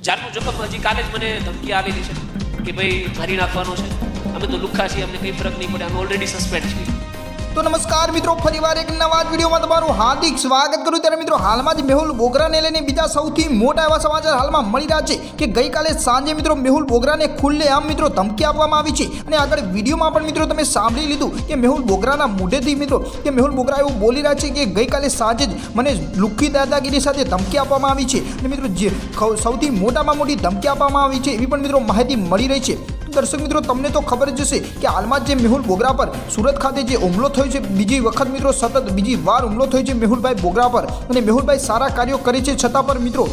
જાનનું જોખમ હજી કાલે જ મને ધમકી આવેલી છે કે ભાઈ મારી નાખવાનો છે, અમે તો લુખ્ખા છીએ, અમને કંઈ ફરક નહીં પડે, અમે ઓલરેડી સસ્પેન્ડ છીએ. તો નમસ્કાર મિત્રો, ફરીવાર એક નવા વિડીયોમાં તમારું હાર્દિક સ્વાગત કરું. ત્યારે મિત્રો હાલમાં જ મેહુલ બોગરાને લઈને બીજા સૌથી મોટા એવા સમાચાર હાલમાં મળી રહ્યા છે કે ગઈકાલે સાંજે મિત્રો મેહુલ બોગરાને ખુલ્લેઆમ મિત્રો ધમકી આપવામાં આવી છે. અને આગળ વિડીયોમાં પણ મિત્રો તમે સાંભળી લીધું કે મેહુલ બોગરાના મોઢેથી મિત્રો કે મેહુલ બોગરા એવું બોલી રહ્યા છે કે ગઈકાલે સાંજે જ મને લુખ્ખી દાદાગીરી સાથે ધમકી આપવામાં આવી છે. અને મિત્રો જે સૌથી મોટામાં મોટી ધમકી આપવામાં આવી છે એવી પણ મિત્રો માહિતી મળી રહી છે. દર્શક મિત્રો, તમને તો ખબર જ હશે કે હાલમાં જે મેહુલ બોગરા પર સુરત ખાતે જે હુમલો થયો છે, બીજી વખત મિત્રો સતત બીજી વાર હુમલો થયો છે મેહુલભાઈ બોગરા પર. અને મેહુલભાઈ સારા કાર્યો કરે છે છતાં પણ મિત્રો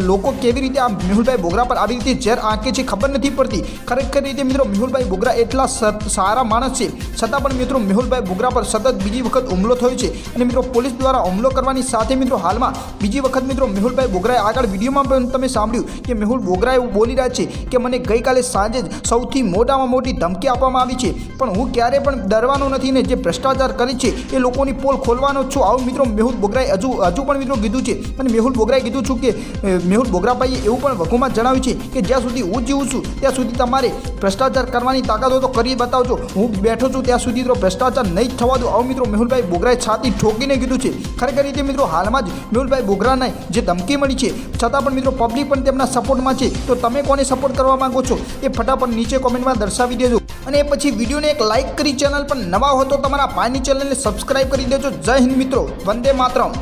લોકો કેવી રીતે આ મેહુલભાઈ બોગરા પર આવી રીતે ઝેર આંકે છે ખબર નથી પડતી. ખરેખર રીતે મિત્રો મેહુલભાઈ બોગરા એટલા સારા માણસ છે છતાં પણ મિત્રો મેહુલભાઈ બોગરા પર સતત બીજી વખત હુમલો થયો છે. અને મિત્રો પોલીસ દ્વારા હુમલો કરવાની સાથે મિત્રો હાલમાં બીજી વખત મિત્રો મેહુલભાઈ બોગરાએ આગળ વિડીયોમાં પણ તમે સાંભળ્યું કે મેહુલ બોગરા એવું બોલી રહ્યા છે કે મને ગઈકાલે સાંજે જ સૌથી મોટામાં મોટી ધમકી આપવામાં આવી છે, પણ હું ક્યારે પણ ડરવાનો નથી ને જે ભ્રષ્ટાચાર કરે છે એ લોકોની પોલ ખોલવાનો છું. આવું મિત્રો મેહુલ બોગરાએ હજુ પણ મિત્રો કીધું છે. અને મેહુલ બોગરાએ કીધું છું કે મેહુલ બોગરાભાઈએ એવું પણ વઘુમાં જણાવ્યું છે કે જ્યાં સુધી હું જીવું છું ત્યાં સુધી તમારે ભ્રષ્ટાચાર કરવાની તાકાત હોય તો કરી બતાવજો, હું બેઠો છું ત્યાં સુધી તો ભ્રષ્ટાચાર નહીં જ થવા દો. આવું મિત્રો મેહુલભાઈ બોગરાએ છાતી ઠોકીને કીધું છે. ખરેખર રીતે મિત્રો હાલમાં જ મેહુલભાઈ બોગરાને જે ધમકી મળી છે છતાં પણ મિત્રો પબ્લિક પણ તેમના સપોર્ટમાં છે. તો તમે કોને સપોર્ટ કરવા માંગો છો એ ફટાફટ નીચે કોમેન્ટમાં દર્શાવી દેજો. અને પછી વિડીયોને એક લાઇક કરી ચેનલ પર નવા હો તો તમારા ભાઈની ચેનલને સબસ્ક્રાઇબ કરી દેજો. જય હિન્દ મિત્રો, વંદે માતરમ.